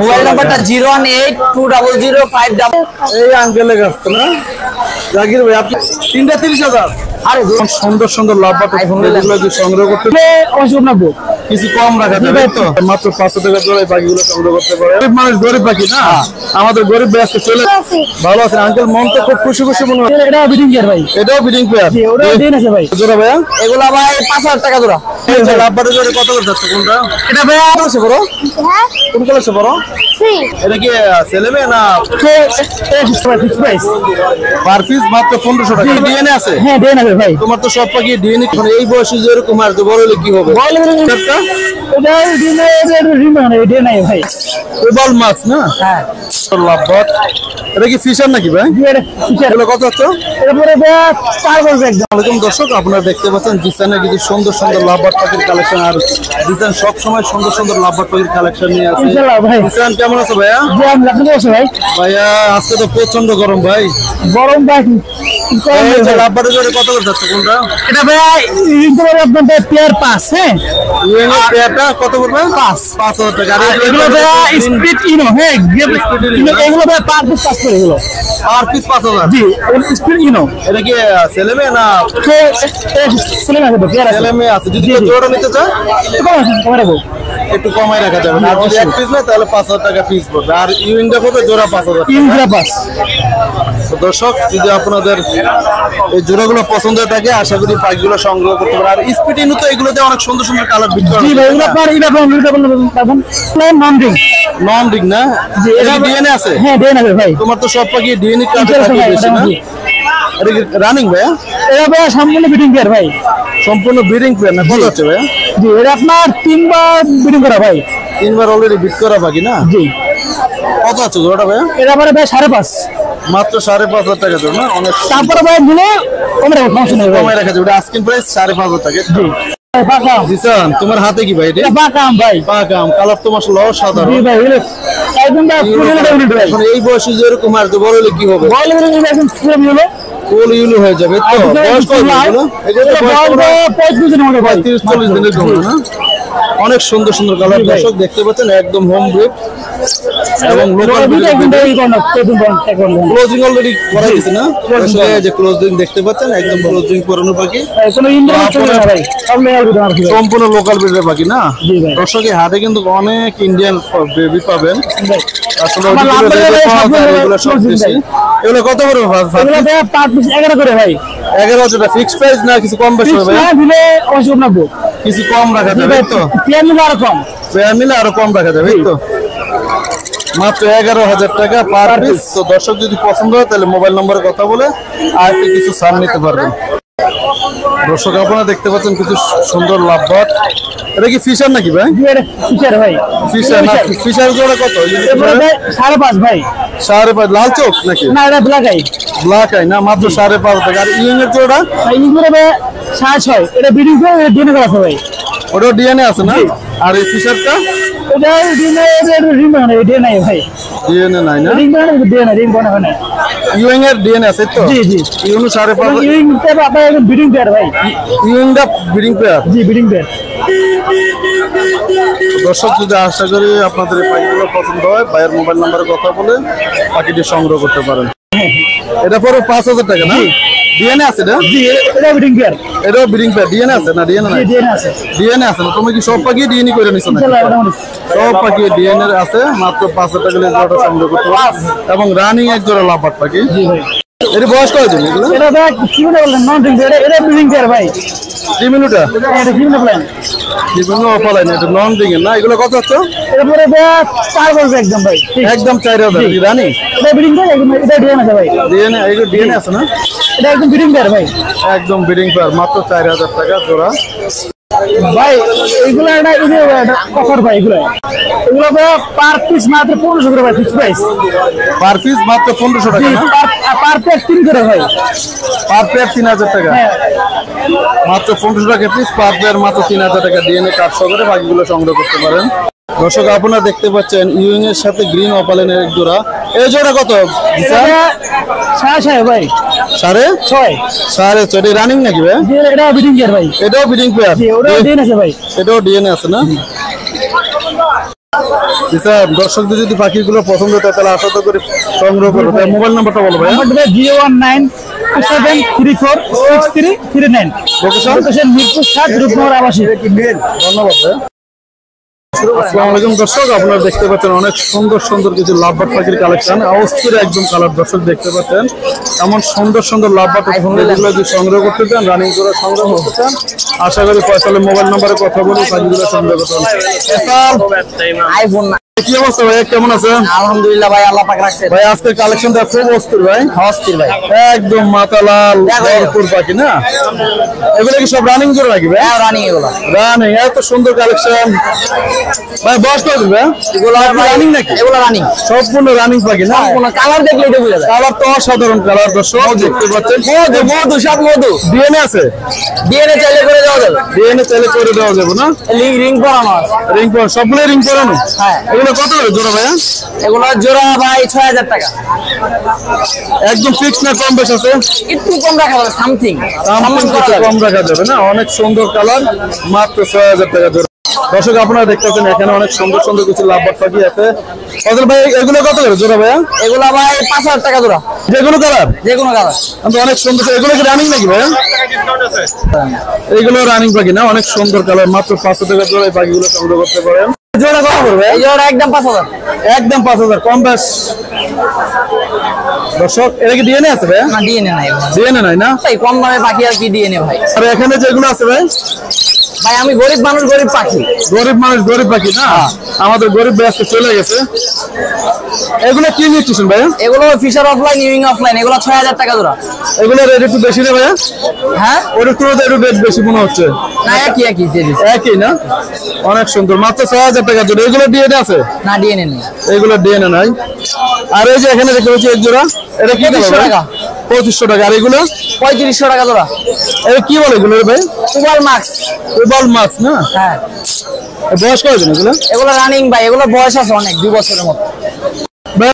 Mobile নাম্বারটা 0182005 এই আঙ্কেলের কাছে না জাকির ভাই আপনি 30,000 আরে সুন্দর সুন্দর লাভবাট এগুলো যদি সংগ্রহ করতে কিছু কম রাখা যাবে তো মাত্র 500 টাকা জোড়ায় পাখিগুলো সংগ্রহ করতে পারে গরিব মানুষ গরিব পাখি না আমাদের গরিব ভাই আজকে চলে ভালো আছেন আঙ্কেল মন তো খুব খুশি খুশি মনে হয় এটা বিডিং পেয়ার ভাই এটাও বিডিং পেয়ার ওটাও দিন আছে ভাই জোড়া ভাইয়া এগুলা ভাই 5000 টাকা জোড়া এই যে লাভবাটের জোড়া কত করে যাচ্ছে কোনটা এটা ভাই আছে বড় হ্যাঁ কোন ক্লাসে বড় এটা কি ছেলে মেয়ে না ফিক্স প্রাইস পার পিস মাত্র 1500 টাকা ডিএনএ আছে হ্যাঁ দেন আছে ভাই তোমার তো সব পাখি ডিএনএ এই বয়সে যেরকম আর তো বড় হলে কি হবে বল এটা দিনে রিমান এটা নাই ভাই বল মাছ না হ্যাঁ লাভবাট এটা কি ফিশার নাকি ভাই এগুলো কত আছে এরপরে পার করবে একদম ওয়ালাইকুম দর্শক আপনারা দেখতে পাচ্ছেন জিসানের কিছু সুন্দর সুন্দর লাভবাট পাখির কালেকশন আর জিসান সব সময় সুন্দর সুন্দর লাভবাট পাখির কালেকশন নিয়ে আসে ইনশাআল্লাহ ভাই জিসান কেমন আছে ভাইয়া জি আমি আপনি বলছি ভাই ভাইয়া আজকে তো প্রচন্ড গরম ভাই গরম ভাই এই যে লাভবাটের জন্য কত করে যাচ্ছে কোনটা এটা ভাই ইনপুট আপনাদের পেয়ার পাস হ্যাঁ ইউএনএ পেয়ারটা কত পড়বে 5000 টাকা আর এগুলো ভাই স্পিড ইনো হ্যাঁ এগুলো ভাই পার পিস পাস করে এগুলো আর পিস 5000 জি স্পিড ইনো এটা কি ছেলে মেয়ে না ছেলে মেয়ে পেয়ার আছে ছেলে মেয়ে আছে যদি জোড়া নিতে চায় একটু কমাই রাখা যাবে আর যদি এক পিস না তাহলে 5000 টাকা পিস পড়বে আর ইউইনটা কত জোড়া 5000 ইনপুট পাস তো দর্শক যদি আপনাদের এই জোড়াগুলো পছন্দ থাকে আশা করি পাখিগুলো সংগ্রহ করতে পারে আর স্পিড ইনু তো এগুলোতে অনেক সুন্দর সুন্দর কালার বিট করা জি ভাই এগুলো আপনার এটা পাবেন নন রিং নন রিং না জি এটা ডিএনএ আছে হ্যাঁ দেন আছে ভাই তোমার তো সব পাখি ডিএনএ কার্ডে থাকে বেশি না এটা কি রানিং ভাইয়া এটা ভাই সম্পূর্ণ বিডিং পেয়ার ভাই সম্পূর্ণ ব্রিডিং পেয়ার না কত হচ্ছে ভাইয়া জি এটা আপনার 3 বার বিডিং করা ভাই 3 বার অলরেডি বিট করা পাখি না জি কত আছে জোড়াটা ভাইয়া এটা পরে ভাই 5.5 মাত্র 5,500 টাকা জোড়া না অনেক তারপরে ভাই মিলে কমে রাখো সমস্যা নেই ভাই কমাই রাখা যাবে এটা আস্কিং প্রাইস 5,500 টাকা জি পাকাম জিসান তোমার হাতে কি ভাই এটা পাকাম ভাই পাকাম কালার তো মাশাআল্লাহ সাধারণ জি ভাই একদম ভাই ফুল ইউনিট ভাই এখন এই বয়সে যেরকম আর তো বড় হলে কি হবে বল একদম ফুল ইউনিট ফুল ইউলো হয়ে যাবে তো বয়স কত এগুলো এগুলো 35 দিনের মধ্যে ভাই 30-40 দিনের জন্য না অনেক সুন্দর সুন্দর কালার দর্শক দেখতে পাচ্ছেন একদম হোম ব্রিড এবং লোকাল ক্লোজিং অলরেডি করা হয়েছে না এই যে ক্লোজিং দেখতে পাচ্ছেন একদম ক্লোজিং করানো পাখি কোনো ইন্ডিয়ান চলে না ভাই সব লেয়ার ভিতরে আছে সম্পূর্ণ লোকাল ব্রিডের পাখি না জি ভাই দর্শকের হাতে কিন্তু অনেক ইন্ডিয়ান বেবি পাবেন আসলে এগুলো সব বেশি এগুলো কত করে এগুলো ভাই 5 পিস 11 করে ভাই 11 টাকা ফিক্সড প্রাইস না কিছু কম বেশি হবে না দিলে 89 কিছু কম রাখা যাবে তো পেয়ার মিলে আরো কম পেয়ার মিলে আরো কম রাখা যাবে তো মাত্র 11,000 টাকা পার পিস তো দর্শক যদি পছন্দ হয় তাহলে মোবাইল নম্বরে কথা বলে আর কিছু ছাড় নিতে পারবেন দর্শক আপনারা দেখতে পাচ্ছেন কিছু সুন্দর লাভবাট এটা কি ফিশার নাকি ভাই ফিশার ভাই ফিশার না ফিশার জোড়া কত 5.5 ভাই 5.5 লাল চোখ নাকি না এটা ব্ল্যাক আই ব্ল্যাক আই না মাত্র 5.5 টাকা আর ইউং এর জোড়া ইংরে ভাই 6.5 এটা বিডিং করে ডিএনএ করা আছে ভাই ওটা ডিএনএ আছে না আর এই ফিশারটা এটা ডিএনএ রিং মানে ডিএনএ ভাই ডিএনএ নাই না রিং মানে ডিএনএ রিং কোন হয় না ইউং এর ডিএনএ আছে তো জি জি ইউং 5.5 ইউং তে আপনার একদম বিডিং পেয়ার ভাই ইউং দা ব্রিডিং পেয়ার জি বিডিং পেয়ার দর্শক যদি আশা করি আপনাদের এই পাখিগুলো পছন্দ হয় ভাইয়ের মোবাইল নাম্বারে কথা বলে পাখিটি সংগ্রহ করতে পারেন এটা পরে 5,000 টাকা না ডিএনএ আছে না জি এটা বিডিং পেয়ার এটাও ব্রিডিং পেয়ার ডিএনএ আছে না ডিএনএ নাই ডিএনএ আছে ডিএনএ আছে না তুমি কি সব পাখি ডিএনএ করে নিছো না সব পাখি ডিএনএ আছে মাত্র 5,000 টাকা দিয়ে জোড়া সংগ্রহ করতে পারবেন এবং রানিং এক জোড়া লাভবাট পাখি জি ভাই এর বয়স কতদিন এগুলো এটা ভাই কি বলেন নন রিং এটা বিডিং পেয়ার ভাই 3 মিনিটটা এটা কি বলেন বিভিন্ন অফলাইন এটা নন রিং না এগুলো কত আছে এরপরে ভাই পার করবে একদম ভাই একদম 4,000 রানি এটা বিডিং পেয়ার একদম এটা ডিএনএ আছে ভাই ডিএনএ এগুলো ডিএনএ আছে না এটা একদম বিডিং পেয়ার ভাই একদম ব্রিডিং পেয়ার মাত্র 4,000 টাকা জোড়া ভাই এইগুলা এটা অফার ভাই এগুলো পার পিস মাত্র 1500 করে ভাই ফিক্স প্রাইস পার পিস মাত্র 1500 টাকা না পার পেয়ার 3 করে ভাই পার পেয়ার 3,000 টাকা মাত্র 1500 টাকা পিস পার পেয়ার মাত্র 3,000 টাকা ডিএনএ কার্ড সহ করে বাকিগুলো সংগ্রহ করতে পারেন দর্শক আপনারা দেখতে পাচ্ছেন ইউইং এর সাথে গ্রিন অপালেনের এক জোড়া এই জোড়া কত সাড়ে ভাই 6.5 রানিং নাকি ভাই এটা বিডিং পেয়ার ভাই এটাও বিডিং পেয়ার ওটাও ডিএনএ আছে ভাই এটাও ডিএনএ আছে না স্যার দর্শকদের যদি পাখিগুলো পছন্দ হয় তাহলে আশা তো করে সংগ্রহ করবো। মোবাইল নাম্বারটা বলো ভাই। নাম্বারটা 01927346339। লোকেশন মিরপুর 7 রূপনগর আবাসিক। ধন্যবাদ ভাই। আসসালামু আলাইকুম দর্শক, আপনারা দেখতে পাচ্ছেন অনেক সুন্দর সুন্দর কিছু লাভবার্ড পাখির কালেকশন। অস্থির একদম কালার দর্শক দেখতে পাচ্ছেন। এমন সুন্দর সুন্দর লাভবার্ড পাখিগুলো যদি সংগ্রহ করতে চান, রানিং করে সংগ্রহ করতে চান, আশা করি ফয়সালের মোবাইল নাম্বারে কথা বলে পাখিগুলো সংগ্রহ করতে আইফোন কি অবস্থা ভাই, কেমন আছেন? আলহামদুলিল্লাহ ভাই, আল্লাহ পাক রাখছে ভাই আজকের কালেকশনটা খুব অস্থির ভাই। অস্থির ভাই, একদম মাথা লাল ভরপুর পাখি না? এগুলো কি সব রানিং জোড়া নাকি ভাই? রানিং এগুলো রানিং, এত সুন্দর কালেকশন ভাই। বয়স কত ভাই এগুলো? রানিং নাকি? এগুলো রানিং, সম্পূর্ণ রানিং পাখি না? কোনো কালার দেখলে এটা বুঝা যায়। কালার তো অসাধারণ কালার দর্শক দেখতে পাচ্ছেন। মধু মধু সব মধু। ডিএনএ আছে? ডিএনএ চাইলে করে দেওয়া যাবে। ডিএনএ চাইলে করে দেওয়া যাবে না? রিং পরানো আছে। রিং পর সবগুলো রিং পরানো? হ্যাঁ। এগুলো কত করে জোড়া ভাইয়া? এগুলো জোড়া ভাই 6000 টাকা। একদম ফিক্স না কম বেশ আছে? একটু কম রাখা যাবে, সামথিং কম রাখা যাবে না? অনেক সুন্দর কালার, মাত্র 6000 টাকা জোড়া। দর্শক আপনারা দেখতেছেন এখানে অনেক সুন্দর সুন্দর কিছু লাভবার্ড পাখি আছে। ফজল ভাই এগুলো কত করে জোড়া ভাইয়া? এগুলো ভাই 5000 টাকা জোড়া। যেগুলো কালার? যে কোনো কালার। অনেক সুন্দর। এগুলো কি রানিং নাকি ভাইয়া? এগুলো রানিং পাখি না? অনেক সুন্দর কালার, মাত্র 500 টাকা জোড়া এই পাখিগুলো সংগ্রহ করতে পারেন। জোড়া কত করবে? এই জোড়া একদম 5000। একদম 5000, কম বেশ। দর্শক এটা কি ডিএনএ আছে ভাই? না ডিএনএ নাই ভাই। ডিএনএ নাই না? ভাই কম দামে পাখি আর কি ডিএনএ ভাই। আর এখানে যেগুলো আছে ভাই? ভাই আমি গরিব মানুষ, গরিব পাখি। গরিব মানুষ গরিব পাখি না? আমাদের গরিব ভাই আজকে চলে গেছে। এগুলো কি নিউট্রিশন ভাই? এগুলো ফিশার অফলাইন, ইউইং অফলাইন। এগুলো 6000 টাকা জোড়া। এগুলো রেট একটু বেশি না ভাইয়া? হ্যাঁ, ওটা তুলনায় একটু রেট বেশি মনে হচ্ছে। না একই একই একই না? অনেক সুন্দর, মাত্র 6000 টাকা জোড়া। এগুলো ডিএনএ আছে? না ডিএনএ নেই। এগুলো ডিএনএ নাই। আর এই যে এখানে দেখতে পাচ্ছি এক জোড়া, এটা কি 2500 টাকা। 2500 টাকা। আর এগুলো 3500 টাকা জোড়া। এটা কি বলে এগুলো ভাই? টুবাল মাক্স। টুবাল মাছ না? হ্যাঁ। বয়স কয়দিন এগুলো? এগুলো রানিং ভাই, এগুলো বয়স আছে অনেক, 2 বছরের মতো।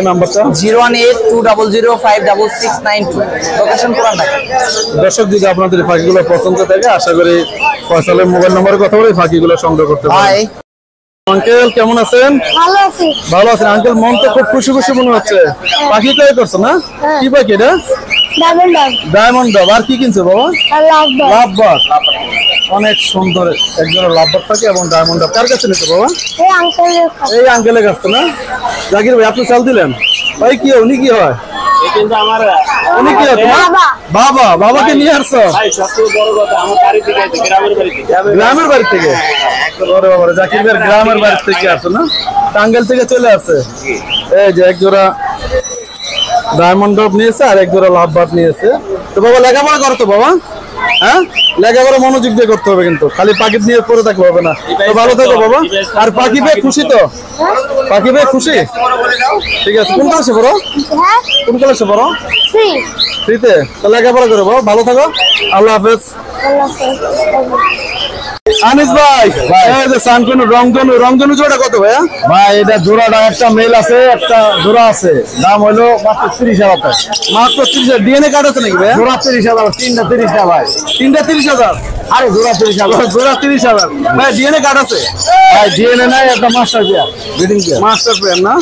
নাম্বারটা 01820066692। লোকেশন পুরান ঢাকা। দর্শক যদি আপনাদের এই পাখিগুলো পছন্দ থাকে, আশা করি ফয়সালের মোবাইল নম্বরে কথা বলে পাখিগুলো সংগ্রহ করতে পারেন। ভাই আঙ্কেল কেমন আছেন? ভালো আছি। ভালো আছেন আঙ্কেল, মন তো খুব খুশি খুশি মনে হচ্ছে। পাখি ক্রয় করছো না? কি পাখি এটা? ডায়মন্ড ডব। আর কি কিনছো বাবা? লাভবার্ড। অনেক সুন্দর একজনের লাভবার্ড পাখি এবং ডায়মন্ড ডব। কার কাছে নিতে বাবা? এই আঙ্কেলের কাছে না? জাকির ভাই আপনি চাল দিলেন ভাই? কি উনি কি হয়? উনি কি হয়? বাবা। বাবাকে নিয়ে আসছো? গ্রামের বাড়ি থেকে? জাকির ভাই গ্রামের বাড়ি থেকে আসো না? টাঙ্গাইল থেকে চলে আসছে। এই যে এক জোড়া ডায়মন্ড ডব নিয়েছে আর এক জোড়া লাভবার্ড নিয়েছে। তো বাবা লেখাপড়া করো তো বাবা? হ্যাঁ, লেখাপড়া মনোযোগ দিয়ে করতে হবে, কিন্তু খালি পাখি নিয়ে পড়ে থাকলে হবে না। তো ভালো থাকো বাবা। আর পাখি পেয়ে খুশি তো? পাখি পেয়ে খুশি? ঠিক আছে। কোন ক্লাসে পড়ো? কোন ক্লাসে পড়ো? ফ্রিতে? তো লেখাপড়া করো বাবা, ভালো থাকো। আল্লাহ হাফেজ। আনিস ভাই, এই যে সানকোন রংধনু জোড়া কত ভাইয়া? ভাই এটা জোড়াটা একটা মেল আছে, একটা জোড়া আছে, দাম হলো মাত্র 30,000 টাকা। মাত্র 30,000। ডিএনএ কার্ড আছে নাকি ভাইয়া? জোড়া 30,000, তিনটা 30টা ভাই। তিনটা 30,000? আরে জোড়া 30,000। জোড়া 30,000 ভাই। ডিএনএ কার্ড আছে? ভাই ডিএনএ নাই, একটা master pair, breeding pair. Master pair না?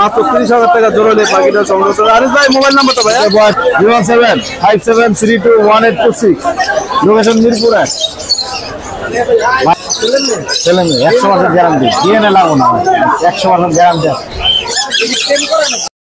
মাত্র 30,000 টাকা জোড়া হলে পাখিটা সংগ্রহ করে। আনিস ভাই মোবাইল নাম্বারটা ভাইয়া? 01757321826। লোকেশন মিরপুর 1। ছেলে মেয়ে 100% গ্যারান্টি, ডিএনএ লাগবো না, 100% গ্যারান্টি।